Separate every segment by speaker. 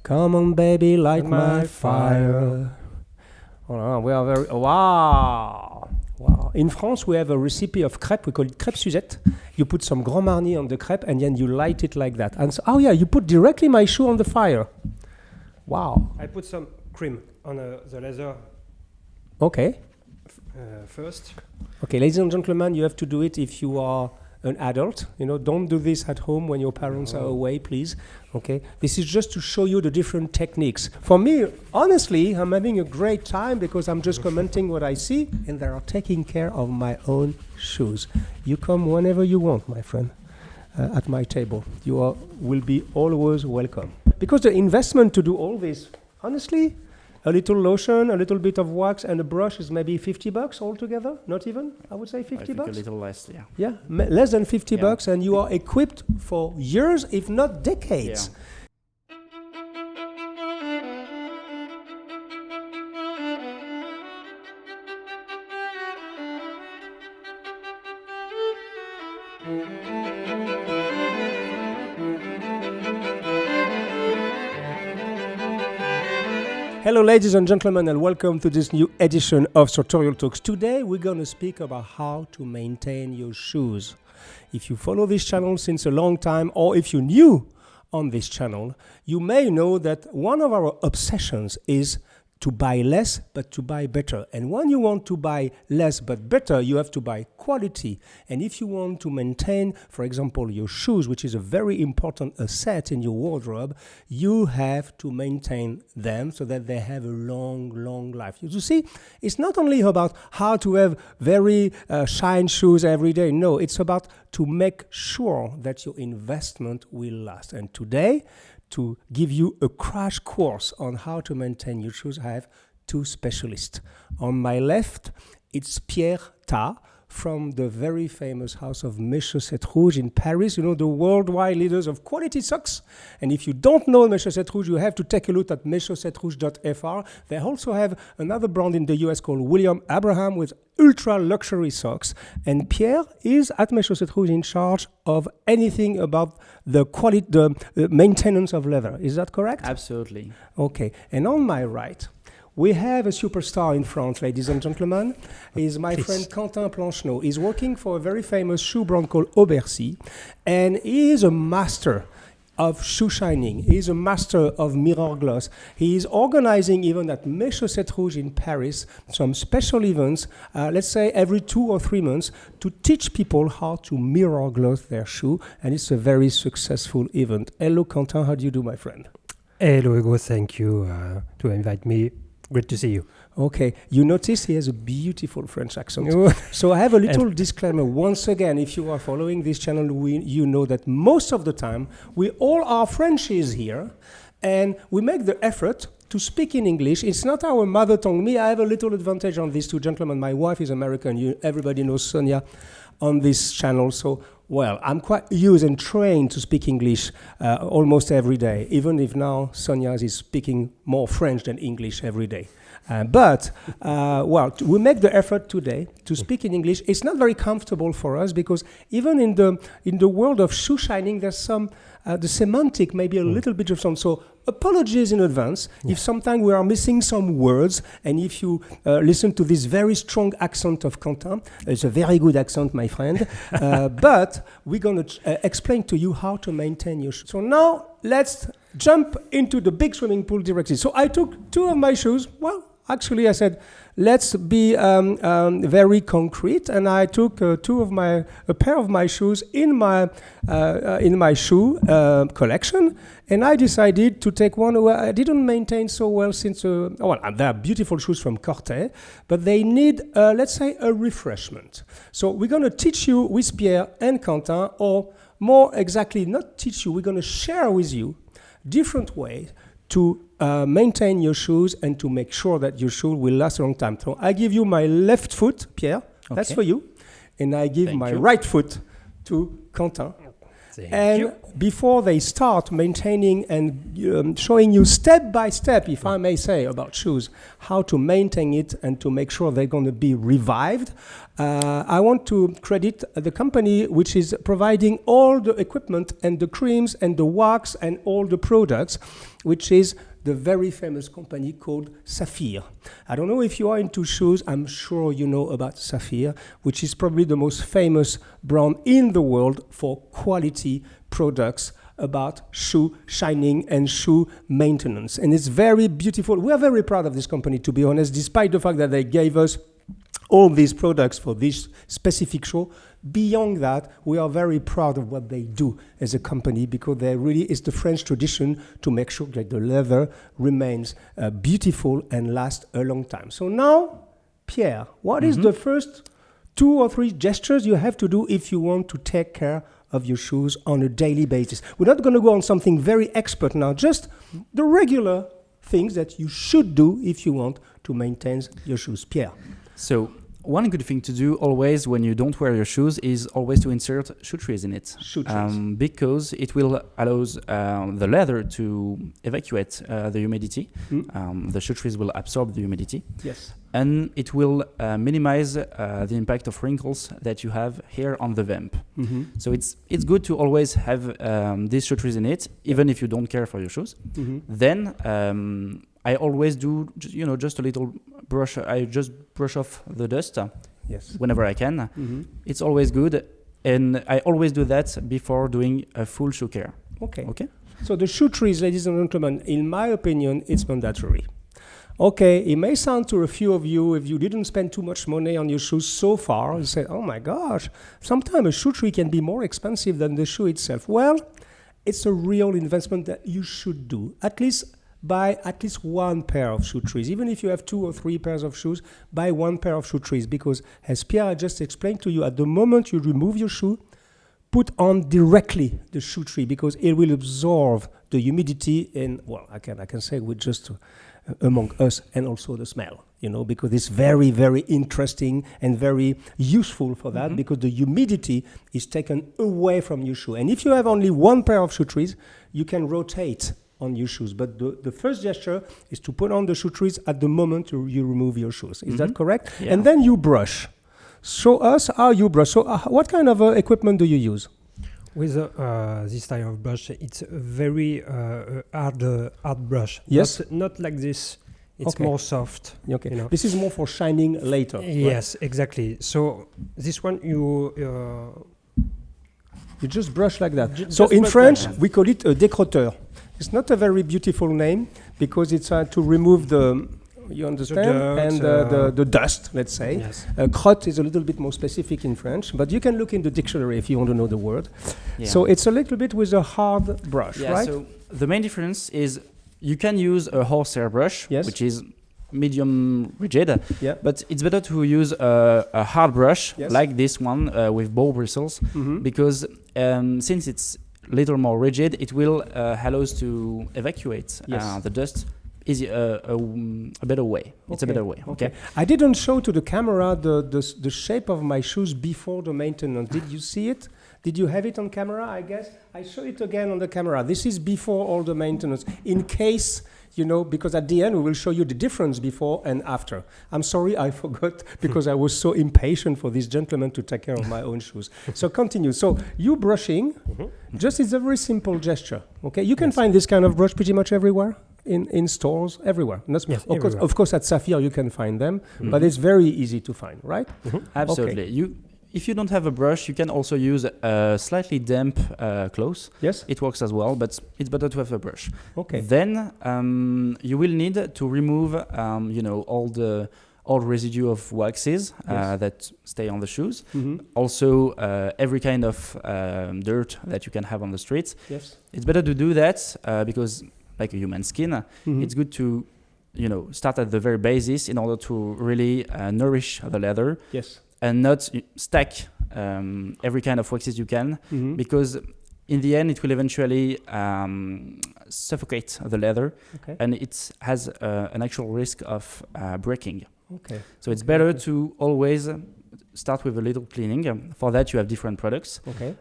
Speaker 1: Come on, baby, light my fire. Oh, we are very... Wow! Wow. In France, we have a recipe of crêpe. We call it crêpe Suzette. You put some Grand Marnier on the crêpe, and then you light it like that. And so, oh, yeah, you put directly my shoe on the fire. Wow. I put some cream on the leather. Okay. First. Okay, ladies and gentlemen, you have to do it if you are an adult. You know, don't do this at home when your parents are away, please. Okay, this is just to show you the different techniques. For me, honestly, I'm having a great time because I'm just commenting what I see, and they are taking care of my own shoes. You come whenever you want, my friend, at my table. You will be always welcome. Because the investment to do all this, honestly, a little lotion, a little bit of wax, and a brush is maybe $50 altogether. Not even, I would say $50.
Speaker 2: I think a little less, yeah.
Speaker 1: Yeah, less than $50, and you are equipped for years, if not decades.
Speaker 2: Yeah.
Speaker 1: Hello, ladies and gentlemen, and welcome to this new edition of Sartorial Talks. Today, we're going to speak about how to maintain your shoes. If you follow this channel since a long time, or if you're new on this channel, you may know that one of our obsessions is to buy less, but to buy better. And when you want to buy less, but better, you have to buy quality. And if you want to maintain, for example, your shoes, which is a very important asset in your wardrobe, you have to maintain them so that they have a long, long life. You see, it's not only about how to have very shine shoes every day. No, it's about to make sure that your investment will last. And today, to give you a crash course on how to maintain your shoes, I have two specialists. On my left, it's Pierre TA from the very famous house of Mes Chaussettes Rouges in Paris, you know, the worldwide leaders of quality socks. And if you don't know Mes Chaussettes Rouges, you have to take a look at meschaussettesrouges.fr. They also have another brand in the US called William Abraham with ultra luxury socks. And Pierre is at Mes Chaussettes Rouges in charge of anything about the quality, the maintenance of leather. Is that correct?
Speaker 2: Absolutely.
Speaker 1: Okay. And on my right, we have a superstar in France, ladies and gentlemen. He's my friend Quentin Planchenault. He's working for a very famous shoe brand called Aubercy, and he is a master of shoe shining. He's a master of mirror gloss. He is organizing even at Mes Chaussettes Rouges in Paris some special events, let's say every 2 or 3 months, to teach people how to mirror gloss their shoe, and it's a very successful event. Hello, Quentin. How do you do, my friend?
Speaker 3: Hello, Hugo. Thank you to invite me. Great to see you.
Speaker 1: Okay. You notice he has a beautiful French accent. So I have a little disclaimer. Once again, if you are following this channel, you know that most of the time, we all are Frenchies here, and we make the effort to speak in English. It's not our mother tongue. Me, I have a little advantage on these two gentlemen. My wife is American. Everybody knows Sonia on this channel. So, well, I'm quite used and trained to speak English almost every day, even if now Sonia is speaking more French than English every day. But we make the effort today to speak in English. It's not very comfortable for us because even in the world of shoe shining, there's some the semantic maybe a little bit of some. So apologies in advance if sometimes we are missing some words, and if you listen to this very strong accent of Quentin, it's a very good accent, my friend. But we're going to explain to you how to maintain your shoes. So now let's jump into the big swimming pool directly. So I took 2 of my shoes. Well, actually, I said, let's be very concrete, and I took a pair of my shoes in my shoe collection, and I decided to take one where I didn't maintain so well since. They are beautiful shoes from Corte, but they need, let's say, a refreshment. So we're going to teach you with Pierre and Quentin, or more exactly, not teach you. We're going to share with you different ways to maintain your shoes and to make sure that your shoe will last a long time. So I give you my left foot, Pierre, that's for you, and I give my right foot to Quentin. And before they start maintaining and showing you step by step, if I may say, about shoes, how to maintain it and to make sure they're going to be revived, I want to credit the company which is providing all the equipment and the creams and the wax and all the products, which is the very famous company called Saphir. I don't know if you are into shoes. I'm sure you know about Saphir, which is probably the most famous brand in the world for quality products about shoe shining and shoe maintenance. And it's very beautiful. We are very proud of this company, to be honest, despite the fact that they gave us all these products for this specific show. Beyond that, we are very proud of what they do as a company, because there really is the French tradition to make sure that the leather remains beautiful and lasts a long time. So now, Pierre, what is the first 2 or 3 gestures you have to do if you want to take care of your shoes on a daily basis? We're not going to go on something very expert now, just the regular things that you should do if you want to maintain your shoes. Pierre.
Speaker 2: So one good thing to do always when you don't wear your shoes is always to insert shoe trees in it.
Speaker 1: Shoe trees.
Speaker 2: Because it will allow the leather to evacuate the humidity. The shoe trees will absorb the humidity.
Speaker 1: Yes.
Speaker 2: And it will minimize the impact of wrinkles that you have here on the vamp. So it's good to always have these shoe trees in it, even if you don't care for your shoes. Then I always do, just a little brush. I just brush off the dust whenever I can. It's always good. And I always do that before doing a full shoe care.
Speaker 1: Okay. So the shoe trees, ladies and gentlemen, in my opinion, it's mandatory. Okay, it may sound to a few of you, if you didn't spend too much money on your shoes so far, you say, oh my gosh, sometimes a shoe tree can be more expensive than the shoe itself. Well, it's a real investment that you should do. Buy at least 1 pair of shoe trees. Even if you have 2 or 3 pairs of shoes, buy 1 pair of shoe trees, because as Pierre just explained to you, at the moment you remove your shoe, put on directly the shoe tree, because it will absorb the humidity and, well, I can say with just among us, and also the smell, because it's very, very interesting and very useful for that, because the humidity is taken away from your shoe. And if you have only 1 pair of shoe trees, you can rotate on your shoes. But the first gesture is to put on the shoe trees at the moment you remove your shoes. Is that correct?
Speaker 2: Yeah.
Speaker 1: And then you brush. Show us how you brush. So what kind of equipment do you use?
Speaker 3: With this type of brush, it's a very hard brush.
Speaker 1: Yes.
Speaker 3: Not like this. It's more soft.
Speaker 1: Okay. This is more for shining later.
Speaker 3: Yes, exactly. So this one you
Speaker 1: just brush like that. So in French, we call it a décrotteur. It's not a very beautiful name, because it's to remove the, you understand, the dust, let's say.
Speaker 3: Yes.
Speaker 1: Crotte is a little bit more specific in French, but you can look in the dictionary if you want to know the word. Yeah. So it's a little bit with a hard brush, right?
Speaker 2: So the main difference is you can use a horsehair brush, which is medium rigid, but it's better to use a hard brush like this one with bow bristles, because since it's little more rigid, it will allow us to evacuate the dust a better way. It's a better way. Okay.
Speaker 1: I didn't show to the camera the shape of my shoes before the maintenance. Did you see it? Did you have it on camera? I guess I show it again on the camera. This is before all the maintenance, in case, because at the end we will show you the difference before and after. I'm sorry, I forgot, because I was so impatient for this gentleman to take care of my own shoes. So continue. So you brushing, just it's a very simple gesture. Okay, you can find this kind of brush pretty much everywhere. In stores, everywhere. Of course, at Saphir you can find them, but it's very easy to find, right?
Speaker 2: Absolutely. Okay. If you don't have a brush, you can also use a slightly damp cloth.
Speaker 1: Yes.
Speaker 2: It works as well, but it's better to have a brush.
Speaker 1: Okay.
Speaker 2: Then you will need to remove, all the residue of waxes that stay on the shoes. Also, every kind of dirt that you can have on the streets.
Speaker 1: Yes.
Speaker 2: It's better to do that because, like a human skin, it's good to, start at the very basis in order to really nourish the leather.
Speaker 1: Yes.
Speaker 2: And not stack every kind of waxes you can, because in the end it will eventually suffocate the leather, and it has an actual risk of breaking.
Speaker 1: Okay.
Speaker 2: So it's better to always start with a little cleaning. For that, you have different products.
Speaker 1: Okay.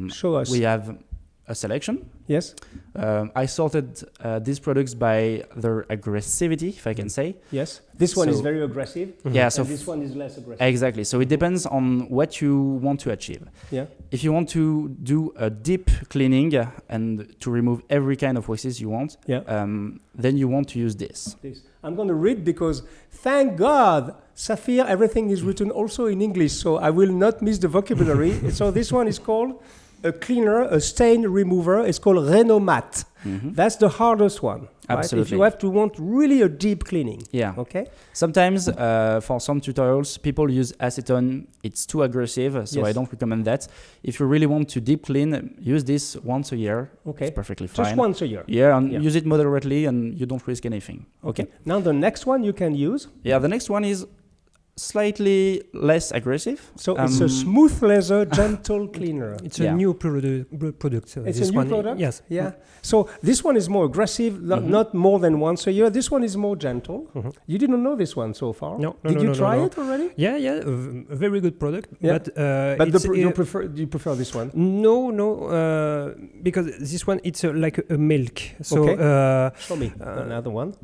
Speaker 1: Show us.
Speaker 2: We have a selection.
Speaker 1: Yes.
Speaker 2: I sorted these products by their aggressivity, if I can say.
Speaker 1: Yes. This one is very aggressive.
Speaker 2: Yeah. So
Speaker 1: this one is less aggressive.
Speaker 2: Exactly. So it depends on what you want to achieve.
Speaker 1: Yeah.
Speaker 2: If you want to do a deep cleaning and to remove every kind of wastes you want, then you want to use this.
Speaker 1: I'm going to read because thank God, Saphir, everything is written also in English, so I will not miss the vocabulary. So this one is called a cleaner, a stain remover. It's called Renomat. That's the hardest one.
Speaker 2: Absolutely.
Speaker 1: Right? If you have to want really a deep cleaning.
Speaker 2: Yeah.
Speaker 1: Okay.
Speaker 2: Sometimes for some tutorials, people use acetone. It's too aggressive, so I don't recommend that. If you really want to deep clean, use this once a year.
Speaker 1: Okay.
Speaker 2: It's perfectly fine.
Speaker 1: Just once a year.
Speaker 2: Yeah, and use it moderately, and you don't risk anything.
Speaker 1: Okay. Now the next one you can use.
Speaker 2: Yeah, the next one is slightly less aggressive.
Speaker 1: So it's a smooth leather, gentle cleaner.
Speaker 3: It's a new product. So
Speaker 1: it's
Speaker 3: this
Speaker 1: a new product?
Speaker 3: Yes.
Speaker 1: Yeah. So this one is more aggressive, not more than once a year. This one is more gentle. You didn't know this one so far?
Speaker 3: No.
Speaker 1: Did you try it already?
Speaker 3: Yeah. A very good product.
Speaker 1: Yeah.
Speaker 3: But
Speaker 1: do you prefer this one?
Speaker 3: No. Because this one, it's like a milk. So
Speaker 1: show me another one.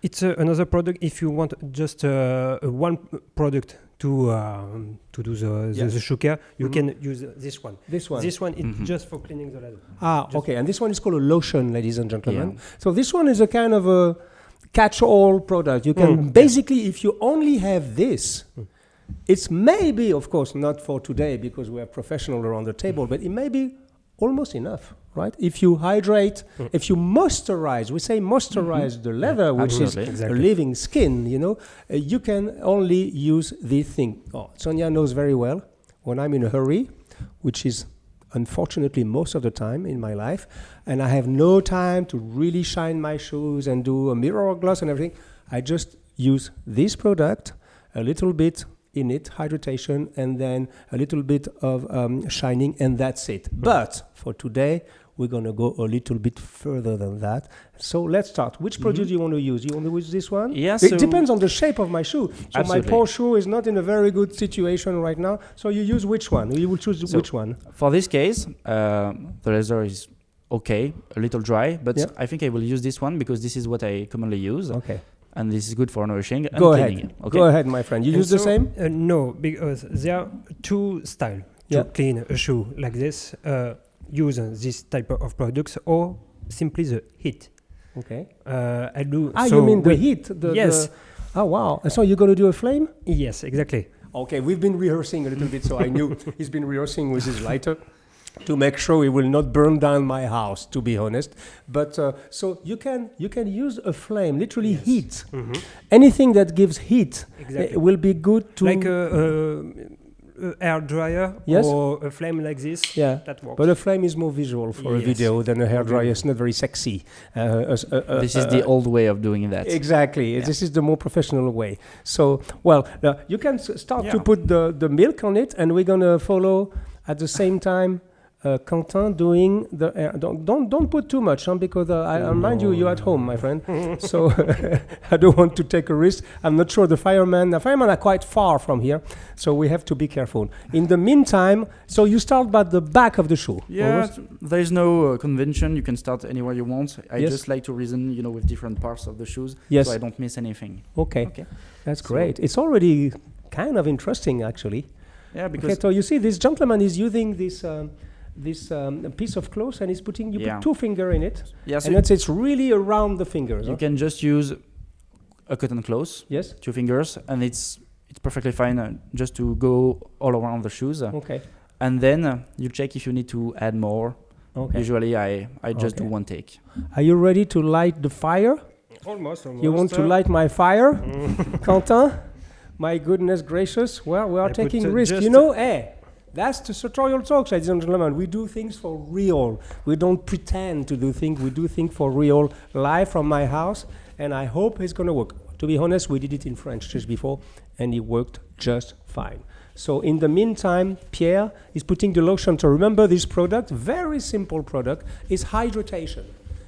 Speaker 3: It's another product if you want just one product to do the shoe care. You can use this one. This one is just for cleaning the leather.
Speaker 1: Okay. And this one is called a lotion, ladies and gentlemen. Yeah. So this one is a kind of a catch-all product. You can basically, if you only have this, it's maybe, of course, not for today because we have professionals around the table, but it may be almost enough, right? If you hydrate, if you moisturize, we say moisturize the leather, which is a living skin, you can only use this thing. Sonia knows very well when I'm in a hurry, which is unfortunately most of the time in my life, and I have no time to really shine my shoes and do a mirror gloss and everything, I just use this product, a little bit in it, hydration, and then a little bit of shining, and that's it. But for today, we're going to go a little bit further than that. So let's start. Which product do you want to use? You want to use this one?
Speaker 2: Yes.
Speaker 1: It depends on the shape of my shoe. So
Speaker 2: absolutely.
Speaker 1: My poor shoe is not in a very good situation right now. So you use which one? You will choose which one?
Speaker 2: For this case, the leather is okay, a little dry, but I think I will use this one because this is what I commonly use.
Speaker 1: Okay.
Speaker 2: And this is good for nourishing and
Speaker 1: cleaning.
Speaker 2: Okay?
Speaker 1: Go ahead, my friend. You use the same?
Speaker 3: No, because there are two styles to clean a shoe like this. Use this type of products or simply the heat.
Speaker 1: Okay.
Speaker 3: I do.
Speaker 1: You mean the heat?
Speaker 3: Yes.
Speaker 1: Oh, wow. And so you're going to do a flame?
Speaker 3: Yes, exactly.
Speaker 1: Okay, we've been rehearsing a little bit, so I knew he's been rehearsing with his lighter to make sure it will not burn down my house, to be honest. But so you can use a flame, literally heat. Anything that gives heat will be good to...
Speaker 3: Like a air dryer or a flame like this, that works.
Speaker 1: But a flame is more visual for a video than a hair dryer. It's not very sexy.
Speaker 2: This is the old way of doing that.
Speaker 1: Exactly. Yeah. This is the more professional way. So, you can start to put the milk on it, and we're going to follow at the same time Quentin doing the air. Don't put too much on because I remind you're at home, my friend. So I don't want to take a risk. I'm not sure the firemen are quite far from here, so we have to be careful. In the meantime, so you start by the back of the shoe.
Speaker 2: Yeah, there is no convention. You can start anywhere you want. I just like to reason, with different parts of the shoes, so I don't miss anything.
Speaker 1: Okay. That's great. It's already kind of interesting, actually.
Speaker 2: Yeah, because
Speaker 1: so you see, this gentleman is using this piece of cloth and he's putting put 2 fingers in it, so and it's really around the fingers.
Speaker 2: You can just use a cotton cloth, 2 fingers, and it's perfectly fine just to go all around the shoes. And then you check if you need to add more. Usually I just do one take.
Speaker 1: Are you ready to light the fire?
Speaker 3: Almost.
Speaker 1: You want to light my fire, Quentin? My goodness gracious! Well, we are taking risks. That's the Sartorial Talks, ladies and gentlemen. We do things for real. We don't pretend to do things. We do things for real, live from my house, and I hope it's going to work. To be honest, we did it in French just before, and it worked just fine. So in the meantime, Pierre is putting the lotion. So remember this product, very simple product, is hydration.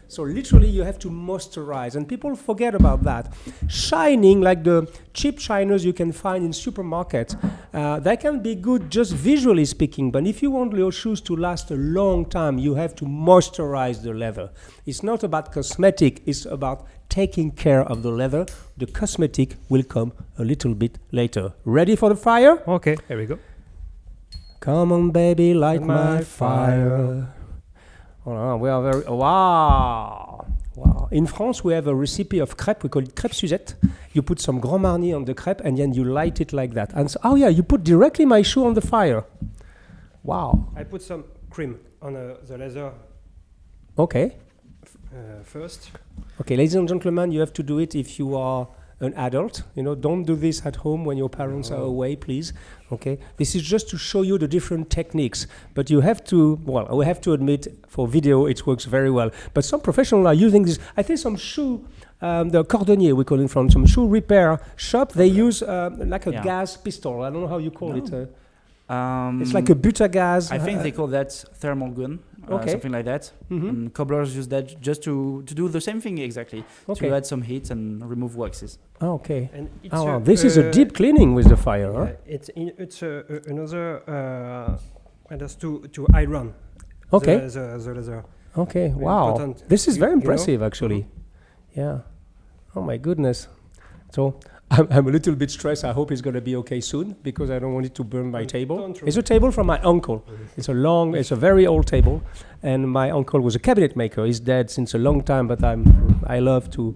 Speaker 1: So literally you have to moisturize, and people forget about that. Shining, like the cheap shiners you can find in supermarkets, That can be good just visually speaking, but if you want your shoes to last a long time, you have to moisturize the leather. It's not about cosmetic, it's about taking care of the leather. The cosmetic will come a little bit later. Ready for the fire?
Speaker 3: Okay, here we go.
Speaker 1: Come on, baby, light my fire. Oh, we are very... Wow! Wow. In France, we have a recipe of crêpes. We call it crêpes Suzette. You put some Grand Marnier on the crêpe and then you light it like that. And so, oh yeah, you put directly my shoe on the fire. Wow.
Speaker 3: I put some cream on the leather.
Speaker 1: Okay.
Speaker 3: First.
Speaker 1: Okay, ladies and gentlemen, you have to do it if you are an adult. You know, don't do this at home when your parents are away, please. Okay, this is just to show you the different techniques. But you have to, well, we have to admit, for video, it works very well. But some professionals are using this. I think some shoe, the cordonnier, we call it from some shoe repair shop, they use like a gas pistol. I don't know how you call it. It's like a butagaz.
Speaker 2: I think they call that thermal gun, something like that. And cobblers use that just to do the same thing exactly, to add some heat and remove waxes.
Speaker 1: Okay. And this is a deep cleaning with the fire. Huh?
Speaker 3: It's another to iron.
Speaker 1: Okay.
Speaker 3: The leather.
Speaker 1: Okay. Wow. This is very impressive, actually. Yeah. Oh my goodness. So I'm a little bit stressed. I hope it's going to be okay soon because I don't want it to burn my table. It's a table from my uncle. It's a very old table, and my uncle was a cabinet maker. He's dead since a long time, but I love to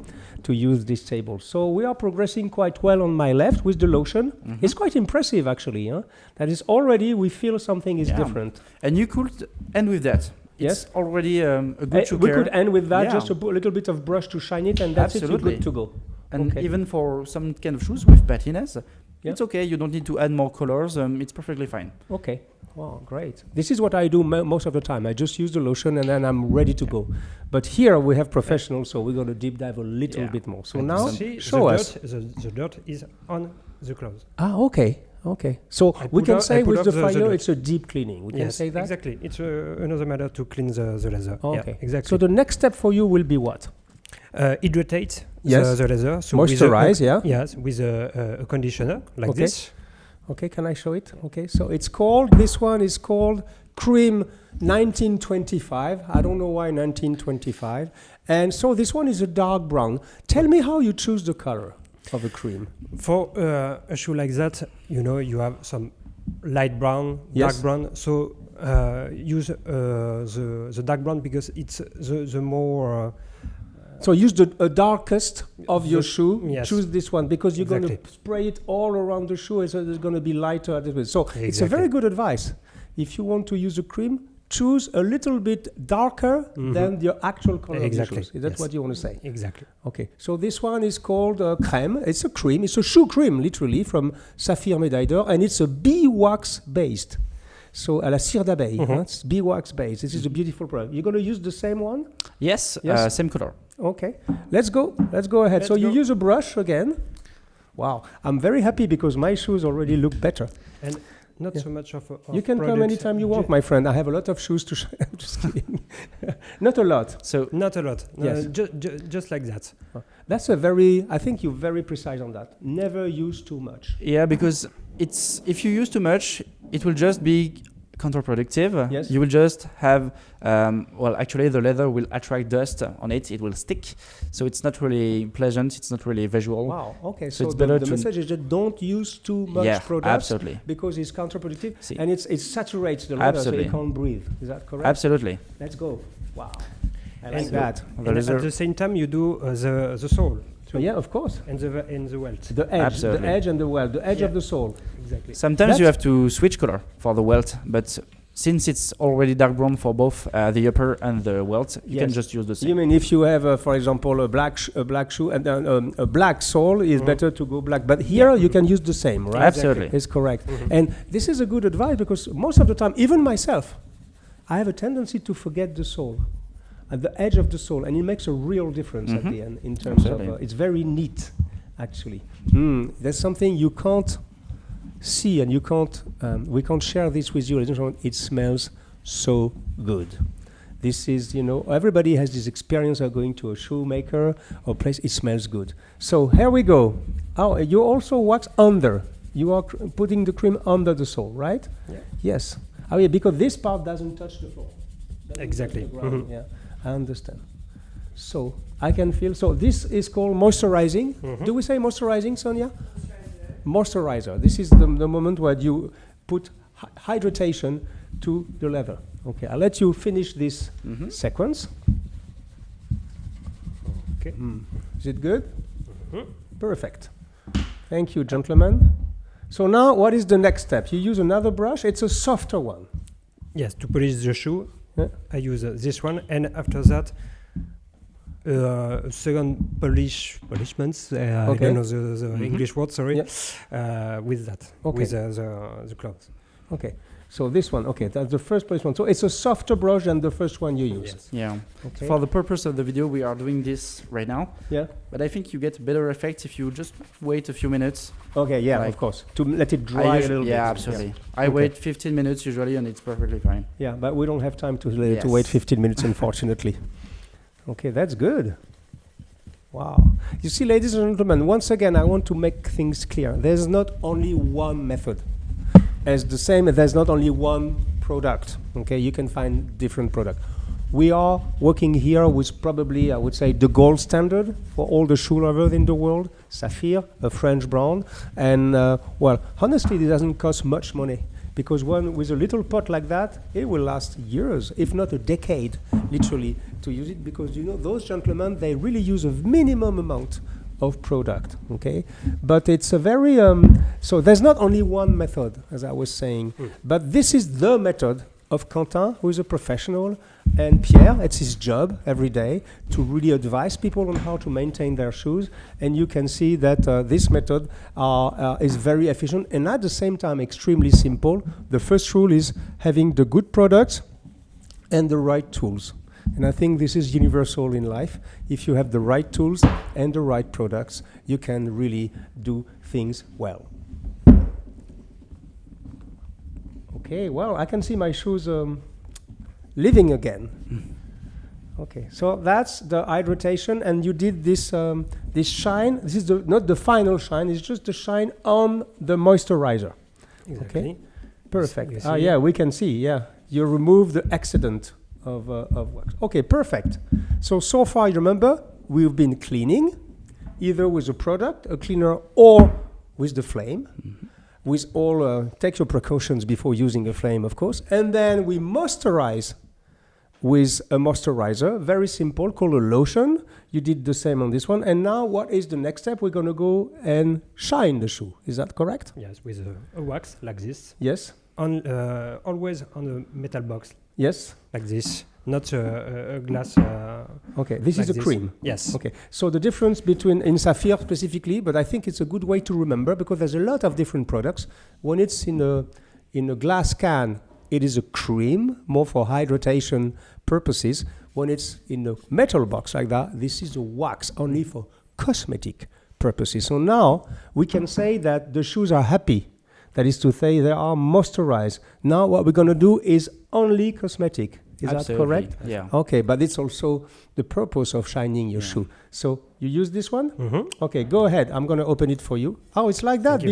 Speaker 1: use this table. So we are progressing quite well on my left with the lotion. It's quite impressive, actually. Huh? That is already we feel something is different.
Speaker 2: And you could end with that.
Speaker 1: Yes,
Speaker 2: it's already a good shoe
Speaker 1: we
Speaker 2: care.
Speaker 1: could end with that. Just a little bit of brush to shine it, and that's it. You're good to go.
Speaker 2: And even for some kind of shoes with patinas, it's okay. You don't need to add more colors. It's perfectly fine.
Speaker 1: Okay. Wow, great. This is what I do most of the time. I just use the lotion and then I'm ready to go. But here we have professionals, so we're going to deep dive a little bit more. So now, show us.
Speaker 3: The dirt is on the clothes.
Speaker 1: Okay. Okay. So we can say with the fire, it's a deep cleaning. We can say that?
Speaker 3: Exactly. It's another matter to clean the leather.
Speaker 1: Okay.
Speaker 3: Yeah, exactly.
Speaker 1: So the next step for you will be what?
Speaker 3: Hydrate the leather. So
Speaker 1: moisturize,
Speaker 3: Yes, with a conditioner like this.
Speaker 1: Okay, can I show it? Okay, so this one is called Cream 1925. I don't know why 1925. And so this one is a dark brown. Tell me how you choose the color of a cream.
Speaker 3: For a shoe like that, you have some light brown, dark brown. So use the dark brown because it's the more...
Speaker 1: So use the darkest of your shoe.
Speaker 3: Yes.
Speaker 1: Choose this one because you're going to spray it all around the shoe, so it's going to be lighter. So it's a very good advice. If you want to use a cream, choose a little bit darker than your actual color of the shoes. Is that what you want to say?
Speaker 3: Exactly.
Speaker 1: Okay. So this one is called crème. It's a cream. It's a shoe cream, literally, from Saphir médaille d'or, and it's a beeswax based. So à la cire d'abeille. It's beeswax based. This is a beautiful product. You're going to use the same one?
Speaker 2: Yes. Same color.
Speaker 1: Okay, let's go ahead. You use a brush again. Wow, I'm very happy because my shoes already look better.
Speaker 3: And not so much of
Speaker 1: you can come anytime you want, my friend. I have a lot of shoes to show. I'm just kidding. Not a lot.
Speaker 3: So not a lot.
Speaker 1: Yes.
Speaker 3: Just like that.
Speaker 1: That's I think you're very precise on that. Never use too much.
Speaker 2: Yeah, because if you use too much, it will just be counterproductive.
Speaker 1: Yes.
Speaker 2: You will just have actually the leather will attract dust on it. It will stick, so it's not really pleasant. It's not really visual.
Speaker 1: Wow. Okay.
Speaker 2: So
Speaker 1: it's better. The message is just don't use too much products.
Speaker 2: Absolutely.
Speaker 1: Because it's counterproductive and it saturates the leather, so you can't breathe. Is that correct?
Speaker 2: Absolutely.
Speaker 1: Let's go. Wow. I like that.
Speaker 3: And at the same time, you do the sole.
Speaker 1: So yeah, of course.
Speaker 3: And the welt.
Speaker 1: The edge, the edge and the welt, the edge of the sole.
Speaker 3: Exactly.
Speaker 2: Sometimes you have to switch color for the welt, but since it's already dark brown for both the upper and the welt, you can just use the same.
Speaker 1: You mean if you have, for example, a black shoe and then a black sole is better to go black. But here you can use the same, right?
Speaker 2: Absolutely.
Speaker 1: It's correct. And this is a good advice because most of the time, even myself, I have a tendency to forget the sole. At the edge of the sole, and it makes a real difference at the end in terms of it's very neat, actually. There's something you can't see, and we can't share this with you. It smells so good. This is, everybody has this experience of going to a shoemaker or place. It smells good. So here we go. Oh, you also wax under. You are putting the cream under the sole, right?
Speaker 3: Yeah.
Speaker 1: Yes. Oh yeah, because this part doesn't touch the floor.
Speaker 3: Exactly.
Speaker 1: Touch the ground. Yeah, I understand. So I can feel. So this is called moisturizing. Do we say moisturizing, Sonia? Moisturizer. This is the moment where you put hydration to the leather. Okay, I'll let you finish this sequence.
Speaker 3: Okay.
Speaker 1: Is it good? Perfect. Thank you, gentlemen. So now, what is the next step? You use another brush. It's a softer one.
Speaker 3: Yes, to polish the shoe,
Speaker 1: Yeah.
Speaker 3: I use this one, and after that, second polishments. I don't know the English word. Sorry.
Speaker 1: Yeah.
Speaker 3: With that,
Speaker 1: Okay.
Speaker 3: with the cloth.
Speaker 1: Okay. So this one, okay, that's the first place one. So it's a softer brush than the first one you use.
Speaker 3: Yes.
Speaker 2: Yeah.
Speaker 1: Okay.
Speaker 2: For the purpose of the video, we are doing this right now.
Speaker 1: Yeah.
Speaker 2: But I think you get better effect if you just wait a few minutes.
Speaker 1: Okay. Yeah.
Speaker 2: Like-
Speaker 1: of course. To let it dry a little bit.
Speaker 2: Yeah, absolutely. I
Speaker 1: Okay.
Speaker 2: wait 15 minutes usually, and it's perfectly fine.
Speaker 1: Yeah, but we don't have time to
Speaker 2: Yes.
Speaker 1: wait 15 minutes, unfortunately. Okay, that's good. Wow. You see, ladies and gentlemen, once again, I want to make things clear. There's not only one method. As the same, there's not only one product. Okay, you can find different products. We are working here with probably, I would say, the gold standard for all the shoe lovers in the world, Saphir, a French brand. And, well, honestly, it doesn't cost much money. Because with a little pot like that, it will last years, if not a decade, literally, to use it. Because, you know, those gentlemen, they really use a minimum amount of product, okay? But it's a very, so there's not only one method, as I was saying, but this is the method of Quentin, who is a professional, and Pierre, it's his job every day to really advise people on how to maintain their shoes. And you can see that this method is very efficient and at the same time extremely simple. The first rule is having the good products and the right tools. And I think this is universal in life. If you have the right tools and the right products, you can really do things well. Okay, well, I can see my shoes living again. Okay, so that's the hydration, and you did this this shine. This is not the final shine, it's just the shine on the moisturizer.
Speaker 3: Exactly.
Speaker 1: Okay, perfect.
Speaker 3: You
Speaker 1: Ah,
Speaker 3: see?
Speaker 1: yeah, we can see, yeah. You remove the accident of wax. Okay, perfect. So far, you remember, we've been cleaning, either with a product, a cleaner, or with the flame. With all, take your precautions before using a flame, of course. And then we moisturize with a moisturizer, very simple, called a lotion. You did the same on this one. And now what is the next step? We're going to go and shine the shoe. Is that correct?
Speaker 3: Yes, with a wax like this.
Speaker 1: Yes.
Speaker 3: Always on a metal box
Speaker 1: Yes.
Speaker 3: like this, not a glass.
Speaker 1: Okay, this
Speaker 3: like
Speaker 1: is a cream.
Speaker 3: Yes.
Speaker 1: Okay, so the difference between, in Saphir specifically, but I think it's a good way to remember because there's a lot of different products. When it's in a glass can, it is a cream, more for hydration purposes. When it's in a metal box like that, this is a wax, only for cosmetic purposes. So now we can say that the shoes are happy. That is to say, they are moisturized. Now what we're going to do is only cosmetic. Is
Speaker 2: Absolutely.
Speaker 1: that correct?
Speaker 2: Yeah.
Speaker 1: Okay, but it's also the purpose of shining your shoe. So you use this one?
Speaker 3: Mm-hmm.
Speaker 1: Okay, go ahead. I'm going to open it for you. Oh, it's like that.
Speaker 3: Thank you.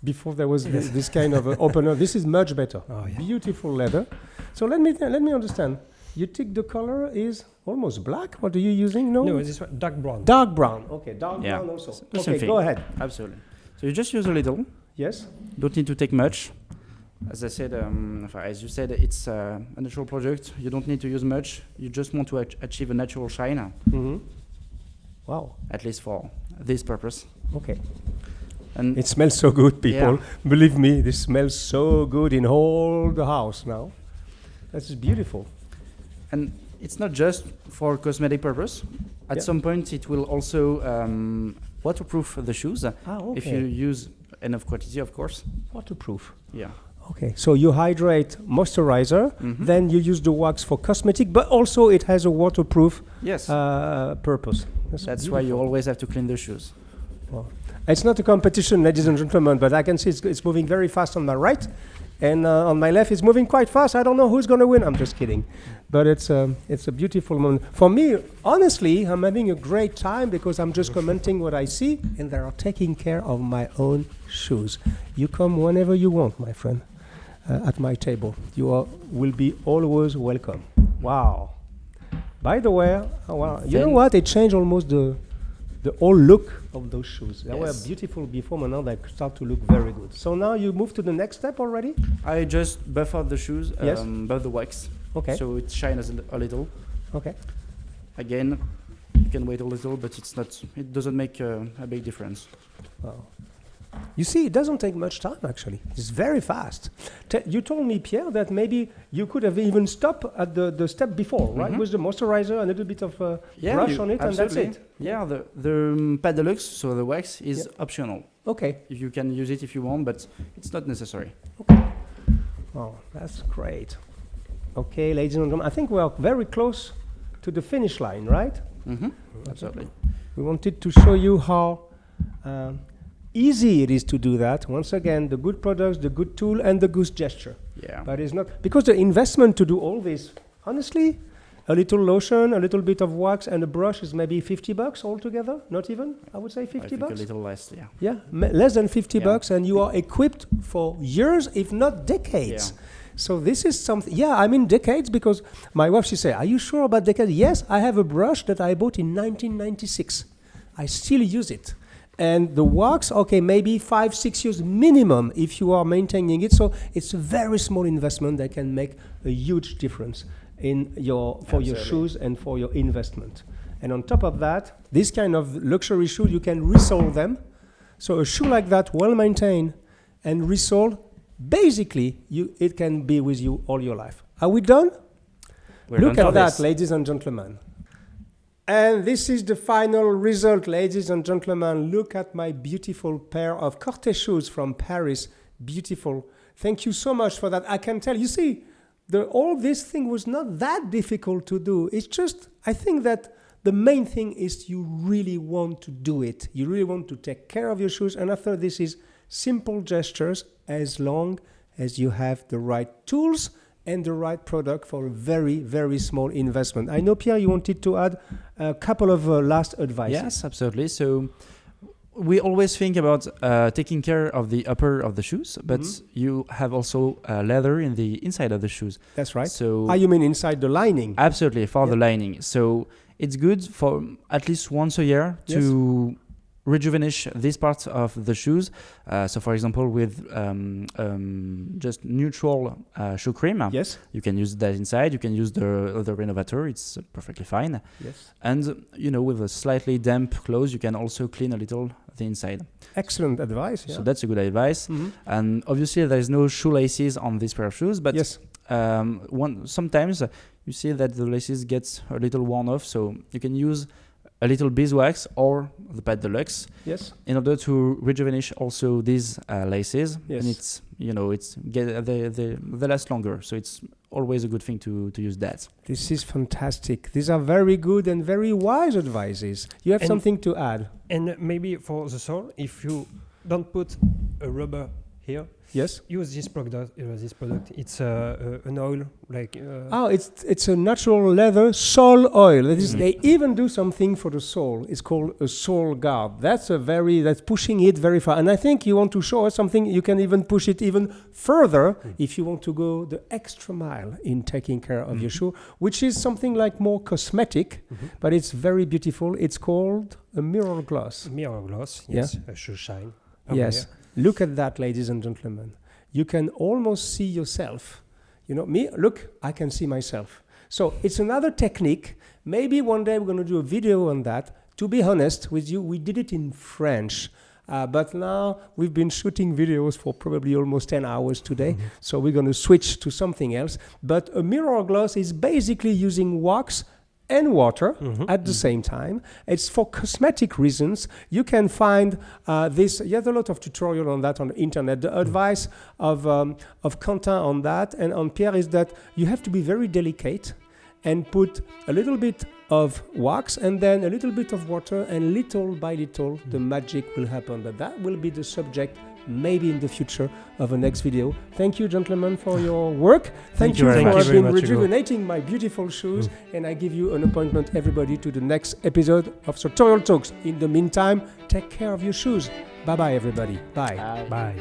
Speaker 1: Before there was this kind of opener. This is much better.
Speaker 3: Oh, yeah.
Speaker 1: Beautiful leather. So let me understand. You think the color is almost black? What are you using?
Speaker 3: No, this one dark brown.
Speaker 1: Dark brown. Okay, dark
Speaker 2: Yeah.
Speaker 1: brown also.
Speaker 2: The same
Speaker 1: Okay,
Speaker 2: thing.
Speaker 1: go ahead.
Speaker 2: Absolutely. So you just use a little.
Speaker 1: Yes.
Speaker 2: Don't need to take much. As I said, as you said, it's a natural product. You don't need to use much. You just want to achieve a natural shine,
Speaker 1: Mm-hmm. Wow.
Speaker 2: at least for this purpose.
Speaker 1: Okay.
Speaker 2: And
Speaker 1: It smells so good, people.
Speaker 2: Yeah.
Speaker 1: Believe me, this smells so good in all the house now. That's beautiful.
Speaker 2: And it's not just for cosmetic purpose. At
Speaker 1: Yeah.
Speaker 2: some point, it will also waterproof the shoes
Speaker 1: Okay.
Speaker 2: if you use enough quantity, of course.
Speaker 1: Waterproof.
Speaker 2: Yeah.
Speaker 1: Okay, so you hydrate moisturizer, then you use the wax for cosmetic, but also it has a waterproof
Speaker 2: Yes.
Speaker 1: purpose.
Speaker 2: That's why you always have to clean the shoes.
Speaker 1: It's not a competition, ladies and gentlemen, but I can see it's moving very fast on my right, and on my left it's moving quite fast. I don't know who's going to win. I'm just kidding. but it's a beautiful moment. For me, honestly, I'm having a great time because I'm just commenting what I see, and they are taking care of my own shoes. You come whenever you want, my friend, at my table. You will be always welcome. Wow. By the way, you know what? It changed almost the whole look of those shoes. They were beautiful before, but now they start to look very good. So now you move to the next step already?
Speaker 2: I just buffered the shoes, buff the wax.
Speaker 1: Okay.
Speaker 2: So it shines a little.
Speaker 1: Okay.
Speaker 2: Again, you can wait a little, but it doesn't make a big difference.
Speaker 1: Wow. You see, it doesn't take much time, actually. It's very fast. You told me, Pierre, that maybe you could have even stopped at the step before, right? With the moisturizer, a little bit of brush on it, and that's it.
Speaker 2: Yeah, the pâte de luxe, so the wax, is optional.
Speaker 1: Okay.
Speaker 2: You can use it if you want, but it's not necessary.
Speaker 1: Okay. Oh, that's great. Okay, ladies and gentlemen, I think we are very close to the finish line, right?
Speaker 2: Absolutely.
Speaker 1: We wanted to show you how easy it is to do that. Once again, the good products, the good tool, and the good gesture.
Speaker 2: Yeah.
Speaker 1: But it's not, because the investment to do all this, honestly, a little lotion, a little bit of wax, and a brush is maybe $50 altogether. Not even, I would say $50.
Speaker 2: I think a little less, yeah.
Speaker 1: Yeah, less than $50, and you are equipped for years, if not decades.
Speaker 2: Yeah.
Speaker 1: So this is something, I mean decades, because my wife, she said, are you sure about decades? Yes, I have a brush that I bought in 1996. I still use it. And the wax, okay, maybe 5-6 years minimum if you are maintaining it. So it's a very small investment that can make a huge difference in your shoes and for your investment. And on top of that, this kind of luxury shoe, you can resole them. So a shoe like that, well maintained and resoled, basically, it can be with you all your life. Are we done? Look at that, ladies and gentlemen. And this is the final result, ladies and gentlemen. Look at my beautiful pair of Corté shoes from Paris. Beautiful. Thank you so much for that. I can tell, you see, all this thing was not that difficult to do. It's just, I think that the main thing is you really want to do it. You really want to take care of your shoes. And after this is simple gestures as long as you have the right tools and the right product for a very, very small investment. I know, Pierre, you wanted to add a couple of last advices.
Speaker 2: Yes, absolutely. So we always think about taking care of the upper of the shoes, but you have also leather in the inside of the shoes.
Speaker 1: That's right.
Speaker 2: So
Speaker 1: you mean inside the lining?
Speaker 2: Absolutely, for the lining. So it's good for at least once a year to rejuvenate this part of the shoes. So for example, with just neutral shoe cream, you can use that inside. You can use the Renovator. It's perfectly fine.
Speaker 1: Yes.
Speaker 2: And with a slightly damp clothes, you can also clean a little the inside.
Speaker 1: Excellent advice. Yeah.
Speaker 2: So that's a good advice. And obviously there is no shoelaces on this pair of shoes, but sometimes you see that the laces get a little worn off, so you can use a little beeswax or the pâte de luxe in order to rejuvenate also these laces. And they last longer, so it's always a good thing to use that.
Speaker 1: This is fantastic. These are very good and very wise advices. You have something to add? And
Speaker 3: maybe for the sole, if you don't put a rubber here, use this product. It's an oil like.
Speaker 1: It's a natural leather sole oil. That is, they even do something for the sole. It's called a sole guard. That's pushing it very far. And I think you want to show us something. You can even push it even further if you want to go the extra mile in taking care of your shoe, which is something like more cosmetic, but it's very beautiful. It's called a mirror gloss.
Speaker 3: Mirror gloss. Yes. A shoe shine.
Speaker 1: Yes. Here. Look at that, ladies and gentlemen. You can almost see yourself. Me, look, I can see myself. So it's another technique. Maybe one day we're going to do a video on that. To be honest with you, we did it in French. But now we've been shooting videos for probably almost 10 hours today. So we're going to switch to something else. But a mirror gloss is basically using wax and water at the same time. It's for cosmetic reasons. You can find this. You have a lot of tutorial on that on the internet. The advice of Quentin on that and on Pierre is that you have to be very delicate and put a little bit of wax and then a little bit of water, and little by little the magic will happen. But that will be the subject maybe in the future of a next video. Thank you, gentlemen, for your work. Thank you
Speaker 3: very
Speaker 1: for
Speaker 3: much.
Speaker 1: being
Speaker 3: Thank you very much,
Speaker 1: rejuvenating my beautiful shoes. And I give you an appointment, everybody, to the next episode of Sartorial Talks. In the meantime, take care of your shoes. Bye-bye, everybody. Bye.
Speaker 3: Bye.